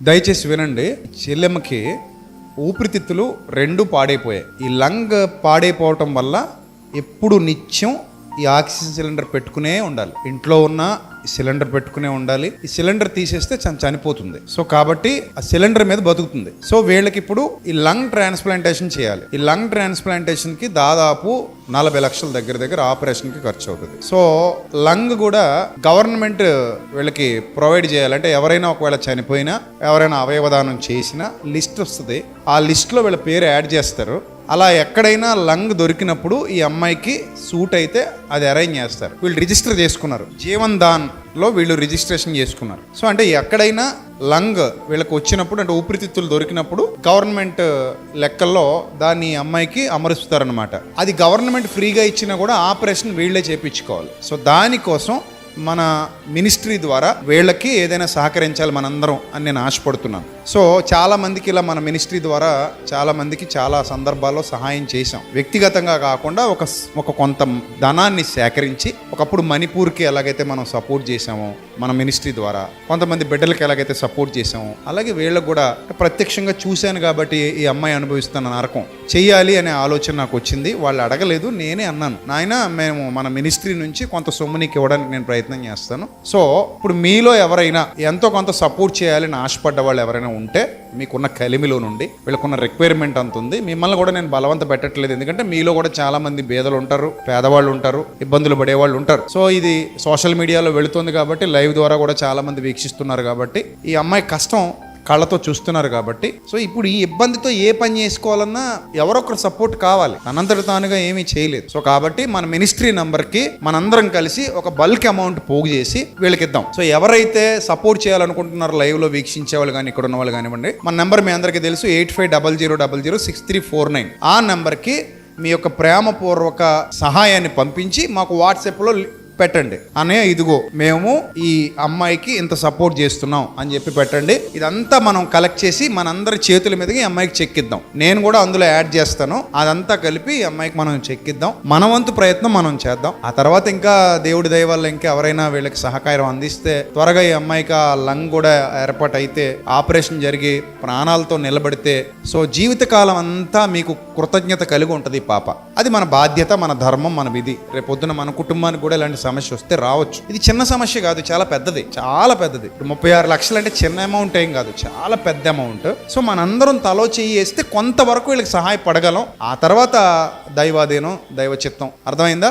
దయచేసి వినండి. చెల్లెమ్మకి ఊపిరితిత్తులు రెండు పాడైపోయాయి. ఈ లంగ్ పాడైపోవటం వల్ల ఎప్పుడు నిత్యం ఈ ఆక్సిజన్ సిలిండర్ పెట్టుకునే ఉండాలి. ఇంట్లో ఉన్న సిలిండర్ పెట్టుకునే ఉండాలి. ఈ సిలిండర్ తీసేస్తే చనిపోతుంది. సో కాబట్టి ఆ సిలిండర్ మీద బతుకుతుంది. సో వీళ్ళకి ఇప్పుడు ఈ లంగ్ ట్రాన్స్ప్లాంటేషన్ చేయాలి. ఈ లంగ్ ట్రాన్స్ప్లాంటేషన్ కి దాదాపు 40 లక్షల దగ్గర ఆపరేషన్ కి ఖర్చు అవుతుంది. సో లంగ్ కూడా గవర్నమెంట్ వీళ్ళకి ప్రొవైడ్ చేయాలంటే ఎవరైనా ఒకవేళ చనిపోయినా, ఎవరైనా అవయవదానం చేసినా లిస్ట్ వస్తుంది. ఆ లిస్ట్ లో వీళ్ళ పేరు యాడ్ చేస్తారు. అలా ఎక్కడైనా లంగ్ దొరికినప్పుడు ఈ అమ్మాయికి సూట్ అయితే అది అరేంజ్ చేస్తారు. వీళ్ళు రిజిస్టర్ చేసుకున్నారు. జీవన్ దాన్ లో వీళ్ళు రిజిస్ట్రేషన్ చేసుకున్నారు. సో అంటే ఎక్కడైనా లంగ్ వీళ్ళకి వచ్చినప్పుడు, అంటే ఊపిరితిత్తులు దొరికినప్పుడు గవర్నమెంట్ లెక్కల్లో దాన్ని అమ్మాయికి అమరుస్తారనమాట. అది గవర్నమెంట్ ఫ్రీగా ఇచ్చినా కూడా ఆపరేషన్ వీళ్ళే చేయించుకోవాలి. సో దానికోసం మన మినిస్ట్రీ ద్వారా వీళ్ళకి ఏదైనా సహకరించాలి మనందరం అని నేను ఆశపడుతున్నాను. సో చాలా మందికి ఇలా మన మినిస్ట్రీ ద్వారా చాలా మందికి చాలా సందర్భాల్లో సహాయం చేశాం. వ్యక్తిగతంగా కాకుండా ఒక కొంత ధనాన్ని సేకరించి, ఒకప్పుడు మణిపూర్కి ఎలాగైతే మనం సపోర్ట్ చేసామో మన మినిస్ట్రీ ద్వారా, కొంతమంది బిడ్డలకి ఎలాగైతే సపోర్ట్ చేసామో అలాగే వీళ్ళకి కూడా ప్రత్యక్షంగా చూశాను కాబట్టి ఈ అమ్మాయి అనుభవిస్తున్న నరకం చెయ్యాలి అనే ఆలోచన నాకు వచ్చింది. వాళ్ళు అడగలేదు, నేనే అన్నాను, నాయన మేము మన మినిస్ట్రీ నుంచి కొంత సొమ్ము నీకు ఇవ్వడానికి నేను ప్రయత్నం చేస్తాను. సో ఇప్పుడు మీలో ఎవరైనా ఎంతో కొంత సపోర్ట్ చేయాలని ఆశపడ్డ వాళ్ళు ఎవరైనా ఉంటే, మీకున్న కలిమిలో నుండి వీళ్ళకున్న రిక్వైర్మెంట్ అంత ఉంది. మిమ్మల్ని కూడా నేను బలవంత పెట్టట్లేదు, ఎందుకంటే మీలో కూడా చాలా మంది పేదలు ఉంటారు, పేదవాళ్ళు ఉంటారు, ఇబ్బందులు పడేవాళ్ళు ఉంటారు. సో ఇది సోషల్ మీడియాలో వెళుతుంది కాబట్టి, లైవ్ ద్వారా కూడా చాలా మంది వీక్షిస్తున్నారు కాబట్టి, ఈ అమ్మాయి కష్టం కళ్ళతో చూస్తున్నారు కాబట్టి, సో ఇప్పుడు ఈ ఇబ్బందితో ఏ పని చేసుకోవాలన్నా ఎవరొకరు సపోర్ట్ కావాలి. తనంతటి తానుగా ఏమీ చేయలేదు. సో కాబట్టి మన మినిస్ట్రీ నంబర్కి మనందరం కలిసి ఒక బల్క్ అమౌంట్ పోగు చేసి వీళ్ళకి ఇద్దాం. సో ఎవరైతే సపోర్ట్ చేయాలనుకుంటున్నారో లైవ్ లో వీక్షించే వాళ్ళు కానీ, ఇక్కడ ఉన్న వాళ్ళు కానివ్వండి, మన నెంబర్ మీ అందరికీ తెలుసు, 8500006349. ఆ నెంబర్కి మీ యొక్క ప్రేమపూర్వక సహాయాన్ని పంపించి మాకు వాట్సాప్లో పెట్టండి. అనే ఇదిగో మేము ఈ అమ్మాయికి ఇంత సపోర్ట్ చేస్తున్నాం అని చెప్పి పెట్టండి. ఇదంతా మనం కలెక్ట్ చేసి మనందరి చేతుల మీదకి ఈ అమ్మాయికి చెక్కిద్దాం. నేను కూడా అందులో యాడ్ చేస్తాను. అదంతా కలిపి ఈ అమ్మాయికి మనం చెక్కిద్దాం. మన వంతు ప్రయత్నం మనం చేద్దాం. ఆ తర్వాత ఇంకా దేవుడి దయ వల్ల ఇంకా ఎవరైనా వీళ్ళకి సహకారం అందిస్తే త్వరగా ఈ అమ్మాయికి ఆ లంగ్ కూడా ఏర్పాటు అయితే, ఆపరేషన్ జరిగి ప్రాణాలతో నిలబడితే, సో జీవితకాలం అంతా మీకు కృతజ్ఞత కలిగి ఉంటుంది ఈ పాప. అది మన బాధ్యత, మన ధర్మం, మన విధి. రేపొద్దున మన కుటుంబానికి కూడా ఇలాంటి సమస్య వస్తే రావచ్చు. ఇది చిన్న సమస్య కాదు, చాలా పెద్దది, చాలా పెద్దది. 36 లక్షలు అంటే చిన్న అమౌంట్ ఏం కాదు, చాలా పెద్ద అమౌంట్. సో మనందరం తలో చెయ్యి వేస్తే కొంతవరకు వీళ్ళకి సహాయపడగలం. ఆ తర్వాత దైవాధీనం, దైవ చిత్తం. అర్థమైందా?